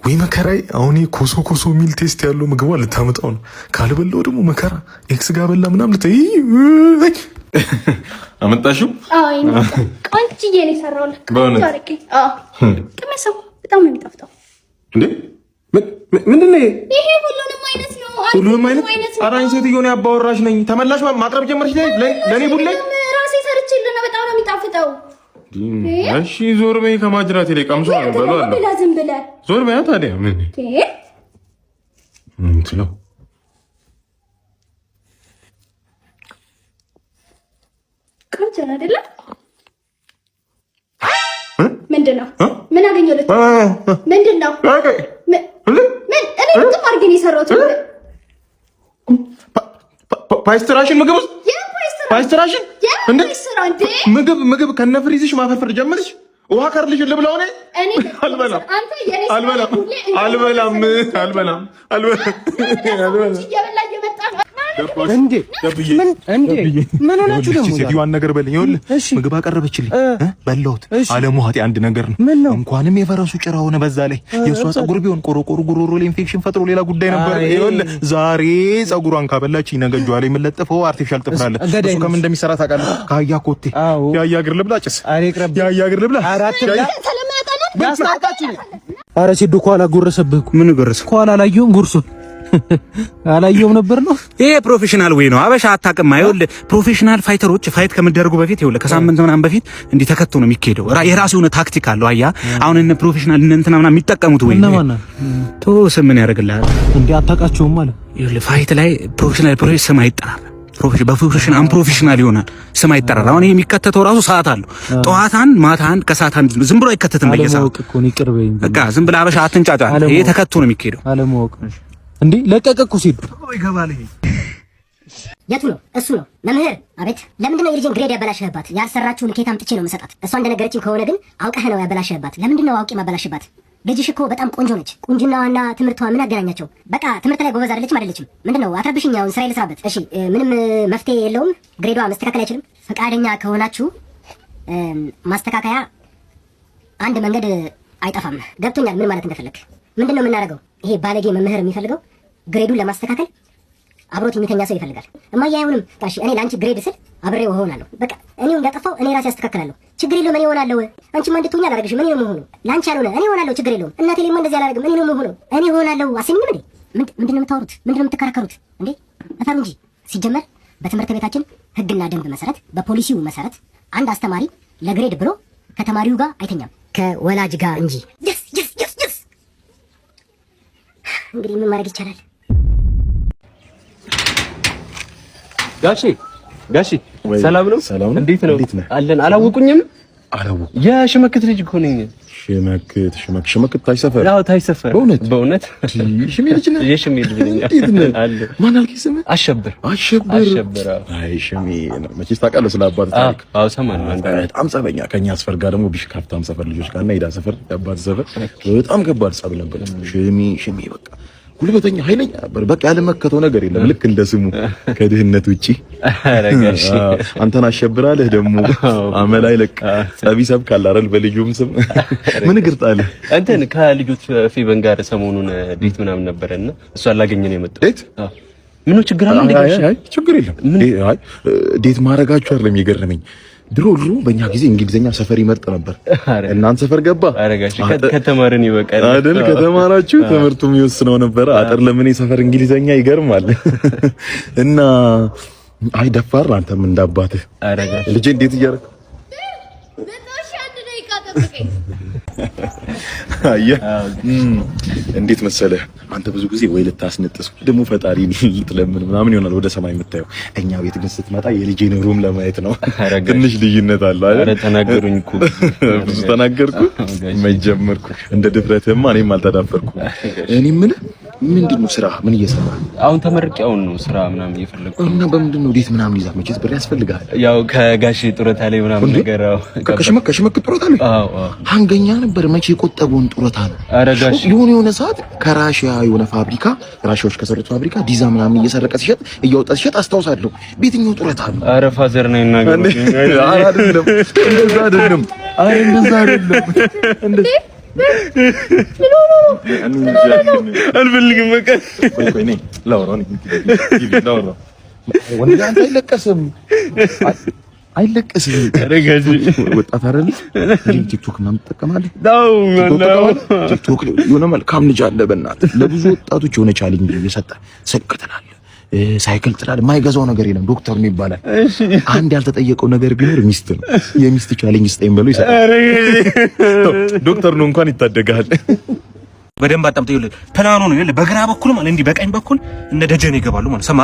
ወይ መከራይ። አሁን ኮሶ ኮሶ ሚል ቴስት ያለው ምግቧ ልታመጣው ነው። ካልበላው ደግሞ መከራ። ኤክስ ጋር በላ ምናምን ልታይ አመጣሽው? አይ ቆንጆዬ ነው የሰራሁልህ። ቆንጆ አርቄ ቅመሰው። በጣም ነው የሚጣፍጠው። እንዴ ምንድን ነው ይሄ? ሁሉንም አይነት ነው። ሁሉንም አይነት? ኧረ አንቺ ሴትዮ ነው ያባወራሽ ነኝ። ተመላሽ ማቅረብ ጀመርሽ ለኔ ቡሌ። ራሴ ሰርቼልህ ነው። በጣም ነው የሚጣፍጠው። እሺ ዞር በይ ከማጅራት ላይ ቀምሶ ነው በሏል። ዝም ብለህ ዞር በያ። ታዲያ ምን እንትለው ቆንጆ ነው አይደለ? ምንድን ነው? ምን አገኘሁለት? ምንድን ነው? ምን እኔ ጥም አድርጌ ነው የሰራሁት። ፓይስትራሽን ምግብ ውስጥ ፓይስትራሽን ምግብ ከነ ፍሪዝሽ ማፈርፈር ጀመርሽ። ውሃ ካርልሽ ልብላው ነው። አልበላም። እንዴ ምን ሆናችሁ ደግሞ? ሴትዮዋን ነገር በለኝ። ይኸውልህ ምግብ አቀረበችልኝ በላሁት። አለሙ ሀጤ አንድ ነገር ነው። እንኳንም የፈረሱ ጭራ ሆነ። በዛ ላይ የእሷ ፀጉር ቢሆን ቆሮቆሩ ጉሮሮ ላይ ኢንፌክሽን ፈጥሮ ሌላ ጉዳይ ነበር። ይኸውልህ ዛሬ ፀጉሯን ካበላችኝ ነገ እጇ ላይ የምለጥፈው አርቲፊሻል ጥፍር አለ። እሱ ከምን እንደሚሰራ ታውቃለህ? ከአህያ ኮቴ። የአህያ እግር ልብላ ጭስ። የአህያ እግር ልብላ። ኧረ ሲዱ ከኋላ ጎረሰብህ እኮ። ምን ጎረሰ? ከኋላ አላየሁም ጉርሱን አላየሁም ነበር ነው። ይሄ ፕሮፌሽናል ወይ ነው። አበሻ አታውቅም። ይኸውልህ ፕሮፌሽናል ፋይተሮች ፋይት ከመደረጉ በፊት ይኸውልህ ከሳምንት ምናምን በፊት እንዲህ ተከቶ ነው የሚካሄደው። የራሱ የሆነ ታክቲክ አለው። አያ አሁን እነ ፕሮፌሽናል እነ እንትና ምናምን የሚጠቀሙት ወይ ነው። ቶስ ምን ያደርግልሃል እንዴ? አታውቃቸውም ማለት ይኸውልህ ፋይት ላይ ፕሮፌሽናል ስም አይጠራም። በፕሮፌሽናል አንፕሮፌሽናል ይሆናል። ስም አይጠራም። አሁን ይሄ የሚከተተው ራሱ ሰዓት አለው። ጠዋታን ማታን ከሰዓታን ዝም ብሎ አይከተትም። በየሰዓቱ በቃ ዝም ብለህ አበሻ አትንጫጫ። ይሄ ተከቶ ነው የሚካሄደው። አለማወቅ እንዴ ለቀቀ እኮ ሲሉ ይገባል። ይሄ የቱ ነው? እሱ ነው መምህር። አቤት። ለምንድን ነው የልጅን ግሬድ ያበላሽህባት? ያልሰራችውን ኬት አምጥቼ ነው መሰጣት። እሷ እንደነገረችኝ ከሆነ ግን አውቀህ ነው ያበላሽህባት። ለምንድን ነው አውቄ ማበላሽባት? ልጅሽ እኮ በጣም ቆንጆ ነች። ቁንጅናዋና ትምህርቷ ምን አገናኛቸው? በቃ ትምህርት ላይ ጎበዝ አይደለችም። ምንድን ነው አትረብሽኝ። አሁን ስራ ልስራበት። እሺ ምንም መፍትሄ የለውም? ግሬዷ መስተካከል አይችልም? ፈቃደኛ ከሆናችሁ ማስተካከያ አንድ መንገድ አይጠፋም። ገብቶኛል ምን ማለት እንደፈለግ። ምንድን ነው የምናደርገው? ይሄ ባለጌ መምህር የሚፈልገው ግሬዱን ለማስተካከል አብሮት የሚተኛ ሰው ይፈልጋል። እማዬ አይሆንም። ታሺ እኔ ላንቺ ግሬድ ስል አብሬው እሆናለሁ። በቃ እኔው እንዳጠፋው እኔ ራሴ አስተካክላለሁ። ችግር የለውም። እኔ እሆናለሁ። አንቺማ እንድትሆኛ አላደርግሽም። እኔ ነው የምሆነው። ላንቺ ያልሆነ እኔ እሆናለሁ። ችግር የለውም። እናቴ ለማ እንደዚህ አላደርግም። እኔ ነው የምሆነው። እኔ እሆናለሁ። አስኝም እንዴ? ምንድን ነው የምታወሩት? ምንድን ነው የምትከራከሩት እንዴ? በጣም እንጂ ሲጀመር በትምህርት ቤታችን ሕግና ደንብ መሰረት በፖሊሲው መሰረት አንድ አስተማሪ ለግሬድ ብሎ ከተማሪው ጋር አይተኛም ከወላጅ ጋር እንጂ። እንግዲህ ምን ማድረግ ይቻላል? ጋሺ ሰላም ነው? እንዴት ነው አለን? አላወቁኝም? የሽመክት ልጅ እኮ ነኝ። ሽመክት ታይ ሰፈር? አዎ ታይ ሰፈር። በእውነት ሽሜ ልጅ ነህ? የሽሜ ልጅ ነኝ። አለ ማን አልከኝ? ስምህ? አሸብር። አይ ሽሜ ነው። መቼስ ታውቃለህ ስለ አባት ታሪክ? አዎ ሰማን። በጣም ጸበኛ። ከኛ ሰፈር ጋር ደግሞ ቢሽካፍታም ሰፈር ልጆች ጋርና ሄዳ ሰፈር አባት ሰፈር በጣም ከባድ ጸብ ነበር። ሽሜ በቃ ጉልበተኛ ኃይለኛ ነበር። በቃ ያለመከተው ነገር የለም። ልክ እንደ ስሙ ከድህነት ውጪ አረጋሽ። አንተን አሸብራለህ ደግሞ አመላይ ለቅ ጸቢ ሰብ ካላረል በልዩም ስም ምን ግርጣለህ? እንትን ከልጆች ፌቨን ጋር ሰሞኑን ዴት ምናምን ነበርና እሷ አላገኘ ነው የመጣው። ዴት? ምን ችግር አለ? አይ ችግር የለም። አይ ዴት ማረጋችሁ አይደለም የገረመኝ። ድሮ በእኛ ጊዜ እንግሊዘኛ ሰፈር ይመርጥ ነበር። እናንተ ሰፈር ገባ አረጋሽ። ከተማርን ይበቃል አይደል? ከተማራችሁ ትምህርቱም ይወስነው ነበር። አጥር ለምን ሰፈር እንግሊዘኛ ይገርማል። እና አይ ደፋር አንተም እንዳባትህ አረጋሽ። ልጄ እንዴት እያደረክ እንዴት መሰለህ አንተ ብዙ ጊዜ ወይ ልታስነጥስ ደግሞ ፈጣሪ ልትለምን ምናምን ይሆናል ወደ ሰማይ የምታየው። እኛ ቤት ግን ስትመጣ የልጄን ሩም ለማየት ነው። ትንሽ ልዩነት አለ አይደል? አረ ተናገሩኝ እኮ ብዙ ተናገርኩ። መጀመርኩ እንደ ድፍረትማ እኔም አልተዳፈርኩ። እኔ ምንድነው ስራ ምን እየሰራህ? አሁን ተመርቄ አሁን ነው ስራ ምናምን እየፈለኩ እና በምንድነው ዴት ምናምን ይዛት መቼስ ብር ያስፈልጋል። ያው ከጋሽ ጡረታ ላይ ምናምን ነገር አዎ ከሽመክ ጡረታ ላይ አንገኛ ነበር። መቼ የቆጠበውን ጡረታ ነው? ኧረ ጋሽ የሆነ ሰዓት ከራሺያ የሆነ ፋብሪካ ራሺያዎች ከሰሩት ፋብሪካ ዲዛ ምናምን እየሰረቀ ሲሸጥ እያወጣ ሲሸጥ አስታውሳለሁ። ቤትኛው ጡረታ ነው? ኧረ ፋዘር ነው ይናገሩ። አይደለም እንደዛ አይደለም። አልፈልግም በቃ ቆይ ነኝ ላውራው ወንድ አንተ አይለቀስም ረጋጂ ወጣት አይደል ቲክቶክ ምናምን ትጠቀማለህ? ቲክቶክ የሆነ መልካም ልጅ አለ በእናትህ ለብዙ ወጣቶች የሆነ ቻሌንጅ እየሰጠ ሰቅተናል ሳይክል ጥላል የማይገዛው ነገር የለም ዶክተር ነው ይባላል። አንድ ያልተጠየቀው ነገር ቢኖር ሚስት ነው። የሚስት ቻሌንጅ ስጠኝ ብሎ ይሰጣል። ዶክተር ነው እንኳን ይታደጋል። በደንብ አጣምጠው ይኸውልህ ፕላኑ ነው ይኸውልህ በግራ በኩል ማለት እንዲህ በቀኝ በኩል እነ ደጀን ይገባሉ ማለት ሰማ።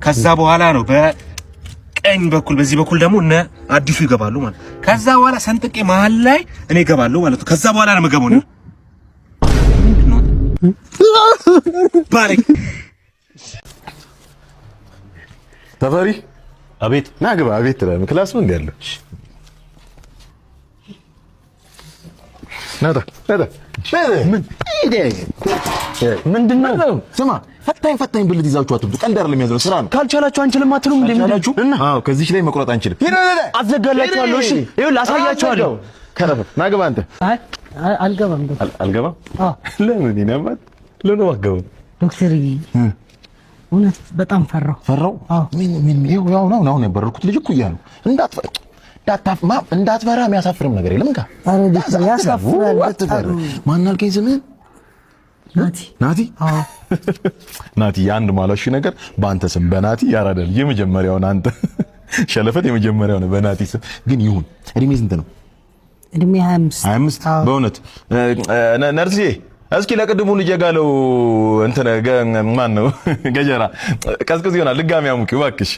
ከዛ በኋላ ነው በቀኝ በኩል በዚህ በኩል ደግሞ እነ አዲሱ ይገባሉ ማለት። ከዛ በኋላ ሰንጥቄ መሀል ላይ እኔ እገባለሁ ማለት ነው። ከዛ በኋላ ነው የምገባው ነው ባሪክ ተፈሪ አቤት ና ግባ አቤት ትላለህ ክላስ ነው እንዴ ያለው ናዳ ምንድነው ስማ ፈታኝ ብልት ይዛችሁ አትብዱ ቀልድ አይደለም ያዘው ስራ ነው ካልቻላችሁ አንችልም አትሉም እንዴ ምንድናችሁ አዎ ከዚህ ላይ መቁረጥ አንችልም አዘጋላችኋለሁ እሺ ይኸውልህ አሳያችኋለሁ ከረፈ ና ግባ አንተ አልገባም አልገባም ለምን ይነማት ለምን ዋጋው ዶክተር እውነት በጣም ፈራው ምን ያው ነው የበረርኩት ልጅ እኮ እያሉ እንዳትፈራ የሚያሳፍርም ነገር የለም እንካ አረ ያሳፍራል ማን አልከኝ ስምህን ናቲ አዎ ናቲ አንድ ማለሽ ነገር በአንተ ስም በናቲ ያራዳል የመጀመሪያውን አንተ ሸለፈት የመጀመሪያው ነው በናቲ ስም ግን ይሁን እድሜ ስንት ነው እድሜ 25 በእውነት ነርሲዬ እስኪ ለቅድሙ ልጅ ጋለው እንተ ማን ነው ገጀራ ቀዝቅዝ ይሆናል ድጋሚ አሙቂው እባክሽ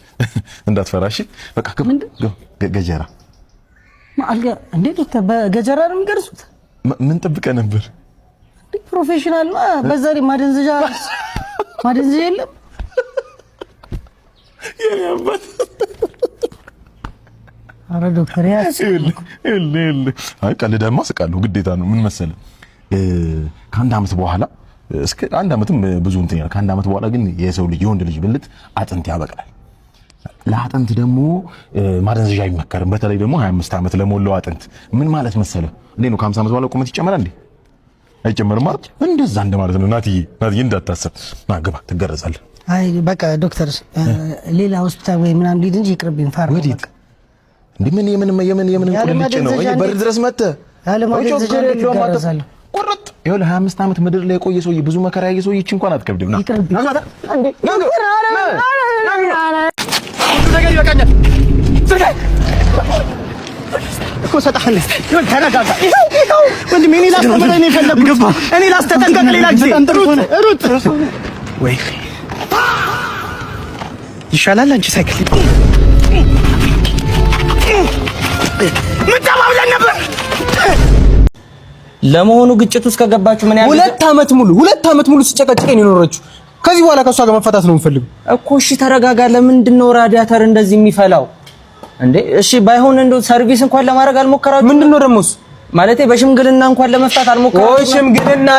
እንዳትፈራሽ በቃ ገጀራ ማልጋ እንዴ ዶክተር በገጀራ ነው የሚገርሱት ምን ጠብቀህ ነበር ፕሮፌሽናል በዛ ላይ ማደንዘዣ የለም የኔ አባት አረ ዶክተር አይ ቀልደማ ስቃለሁ ግዴታ ነው ምን መሰለህ ከአንድ አመት በኋላ እስከ አንድ አመትም ብዙ እንትን ያለ ከአንድ አመት በኋላ ግን የሰው ልጅ የወንድ ልጅ ብልት አጥንት ያበቅላል ለአጥንት ደግሞ ማደንዘዣ አይመከርም በተለይ ደግሞ 25 አመት ለሞላው አጥንት ምን ማለት መሰለህ እንዴ ነው ከ50 አመት በኋላ ቁመት ይጨመራል እንዴ አይጨመርም ማለት እንደዛ እንደማለት ነው ናትዬ እንዳታሰብ ማገባ ትገረዛለህ አይ በቃ ዶክተር ሌላ ሆስፒታል ወይ ምናምን ሊድ እንጂ ይቅርብኝ ፈራ ወዲት እንዴ ምን የምን ቁልልጭ ነው እኔ በር ድረስ መጥተህ ያለ ማደንዘዣ ይገረዛል ቆረጥ ይኸውልህ 25 አመት ምድር ላይ የቆየ ሰውዬ ብዙ መከራ ያየ ሰውዬ እቺ እንኳን አትከብድም ና አንዴ ነገር ይበቃኛል እኮ ሰጣለህ ይሁን ተረጋጋ ይኸው ወንድሜ እኔ ላስተምረህ ነው የፈለኩት እኔ ላስተጠንቀቅ ሌላ ጊዜ ሩጥ ወይ ይሻላል አንቺ ሳይክል ምን ተባብለን ነበር ለመሆኑ ግጭት ውስጥ ከገባችሁ ምን ያህል ሁለት አመት ሙሉ ሲጨቀጭቀኝ የኖረችው ከዚህ በኋላ ከሷ ጋር መፈታት ነው የምፈልገው እኮ እሺ ተረጋጋ ለምንድነው ራዲያተር እንደዚህ የሚፈላው እንዴ እሺ ባይሆን እንደው ሰርቪስ እንኳን ለማድረግ አልሞከራችሁ ምንድነው ደሞስ ማለቴ በሽምግልና እንኳን ለመፍታት አልሞከራችሁ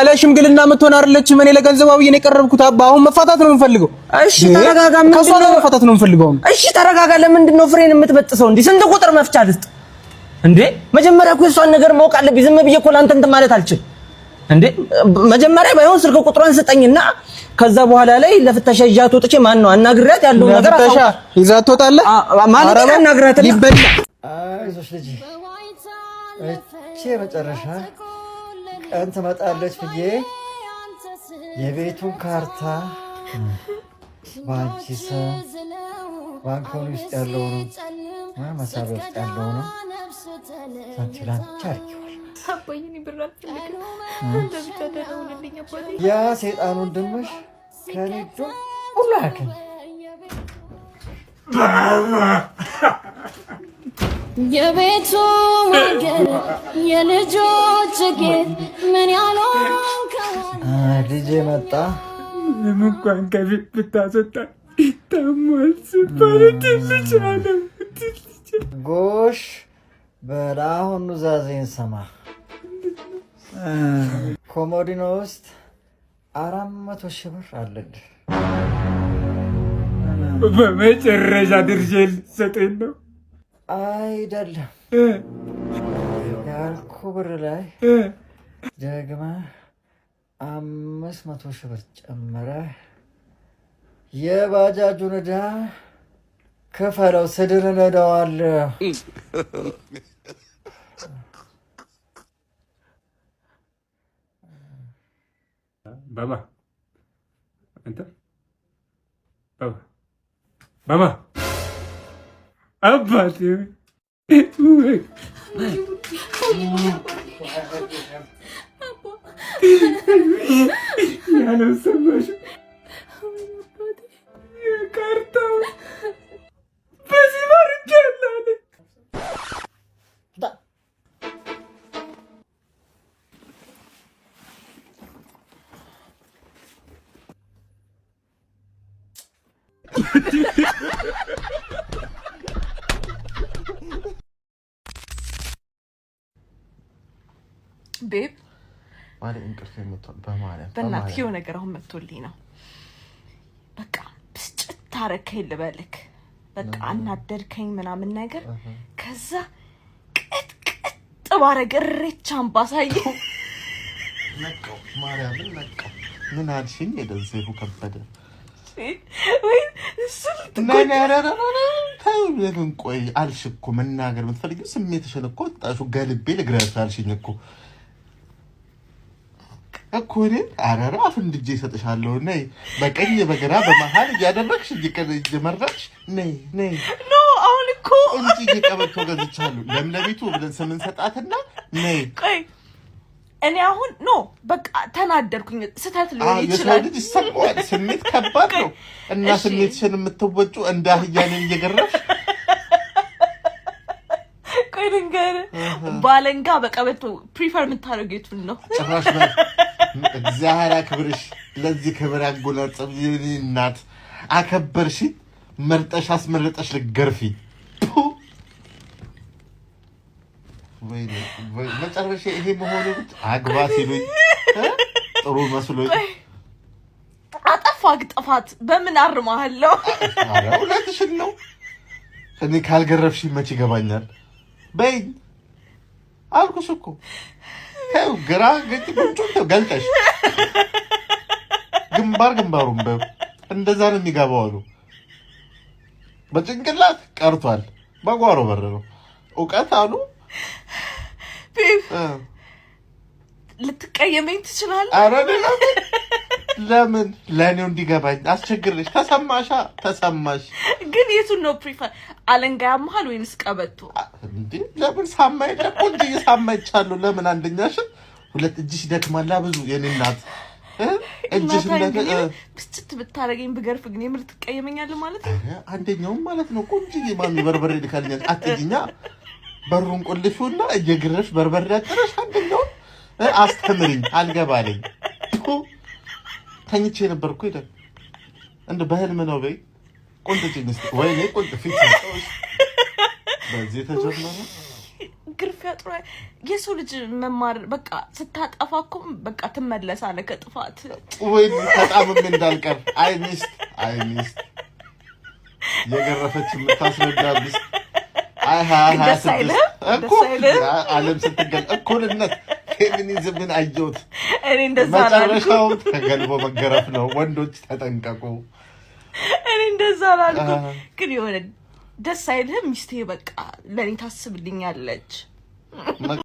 ለሽምግልና መተውን አይደለችም እኔ ለገንዘባው እኔ የቀረብኩት አባ አሁን መፋታት ነው የምፈልገው እሺ ተረጋጋ ከሷ ጋር መፋታት ነው የምፈልገው እሺ ተረጋጋ ለምንድነው ፍሬን የምትበጥሰው እንዴ ስንት ቁጥር መፍቻ ልስጥ እንዴ መጀመሪያ እኮ እሷን ነገር ማወቅ አለብኝ ዝም ብዬ እኮ ላንተ እንትን ማለት አልችል እንዴ መጀመሪያ ባይሆን ስልክ ቁጥሯን ስጠኝና ከዛ በኋላ ላይ ለፍተሻ ይዣት ወጥቼ ማን ነው አናግራት ያለው ነገር ለፍተሻ ይዛት ትወጣለህ ማለት አናግራት ሊበላ አይዞሽ ልጅ እቺ መጨረሻ ቀን ትመጣለች ብዬ የቤቱን ካርታ ባንቺ ስም ባንኮን ውስጥ ያለውን መሳቢያ ውስጥ ያለውን ሳንቲላን ቻርኪዋል ያ ሰይጣን ወንድምሽ ከኔ ሁሉ ያከኝ የቤቱ ወገን የልጆች ጌጥ ምን ያለውን ልጄ መጣ እንኳን ከቤት ብታሰጣ ይታማል ሲባል ትልጅ አለ ጎሽ በላሁን ኑዛዜን ሰማ ኮሞዲኖ ውስጥ 400 ሺህ ብር አለልህ በመጨረሻ ድርሼ ልትሰጠኝ ነው አይደለም ያልኩህ ብር ላይ ደግማ 500 ሺህ ብር ጨምረህ የባጃጁን ዕዳ ክፈለው። ስድር እነዳዋለሁ። ባባ አንተ ባባ አባቴ ያለው ሰማሽ? የካርታው በዚህ ማርጃለሁ። ቤብ ማለት እንቅልፍ የምትወል በማለት በእናትህ የሆነ ነገር አሁን መጥቶልኝ ነው። በቃ ብስጭት ታረከኝ ልበልክ። በቃ አናደድከኝ ምናምን ነገር። ከዛ ቅጥቅጥ ባረግ እሬቻን ባሳየው ነቀው ማርያምን ነቀው። ምን አልሽኝ? የደንሴፉ ከበደ ወይ እሱን ለምን ቆይ አልሽ እኮ መናገር የምትፈልጊው ስሜትሽን እኮ ወጣሹ ገልቤ ልግረፍ አልሽኝ እኮ እኔን አረራ አፍንድጄ እሰጥሻለሁ። ነይ በቀኝ በግራ በመሀል እያደረግሽ እየመረጥሽ ነይ ኖ አሁን እኮ እንጂ እየቀበቶ ገዝቻለሁ ለምለቢቱ ብለን ስምን ሰጣትና ነይ ቆይ እኔ አሁን ኖ በቃ ተናደርኩኝ። ስተት ሊሆን ይችላል። የሰው ልጅ ይሰማዋል። ስሜት ከባድ ነው እና ስሜትሽን የምትወጩ እንደ አህያንን እየገረፍሽ ቆይ ልንገርህ፣ ባለንጋ በቀበቶ ፕሪፈር የምታደርገው የቱን ነው? ጭራሽ እግዚአብሔር አክብርሽ። ለዚህ ክብር ያጎናጸፍ እናት አከበርሽ። መርጠሽ አስመረጠሽ ልገርፊ ወይ መጨረሻ ይሄ መሆኑ አግባ ሲሉኝ ጥሩ መስሎኝ አጠፋህ ጥፋት በምን አርማለሁ? አረ እውነትሽን ነው። እኔ ካልገረፍሽ መች ይገባኛል። በይ አልኩሽ እኮ ተው፣ ግራ ገጭ ጉንጩን ተው፣ ገልጠሽ ግንባሩን በው እንደዛ ነው የሚገባው አሉ። በጭንቅላት ቀርቷል፣ በጓሮ በር ነው እውቀት አሉ። ልትቀየመኝ ትችላለህ። አረ ለምን ለኔው እንዲገባኝ አስቸግርሽ። ተሰማሽ ግን የቱን ነው ፕሪፈር? አለንጋ ያመሃል ወይንስ ቀበቶ? እንዴ ለምን ሳማይ ደቆንጂ ሳማይቻለሁ። ለምን አንደኛሽን ሁለት እጅሽ ደክማላ ብዙ የኔ እናት እጅሽ ብስጭት ብታረገኝ ብገርፍ ግን የምር ትቀየመኛለህ ማለት ነው? አንደኛውም ማለት ነው ቆንጆ ማሚ በርበሬ ልካልኛል አትይኛ በሩን ቆልፊውና እየግረሽ በርበሬ አጥረሽ አንደኛውን አስተምሪኝ አልገባለኝ። ተኝቼ ነበርኩ ይላል እንደ በህልም ነው በይ ቆንጥጭኝ እስቲ ወይኔ ቆንጥ ፊት ነው በዚህ ተጀመረ ግርፊያ ጥሩ። የሰው ልጅ መማር በቃ ስታጠፋ እኮ በቃ ትመለሳለህ ከጥፋት። ወይ ተጣምም እንዳልቀር አይ ሚስት የገረፈች የምታስረዳ ሚስት አይ እኮ ዓለም ስትገል እኩልነት ፌሚኒዝምን አየሁት። እኔ እንደዛ መጨረሻው ተገልቦ መገረፍ ነው። ወንዶች ተጠንቀቁ። እኔ እንደዛ አላልኩም፣ ግን የሆነ ደስ አይልህም? ሚስቴ በቃ ለኔ ታስብልኛለች።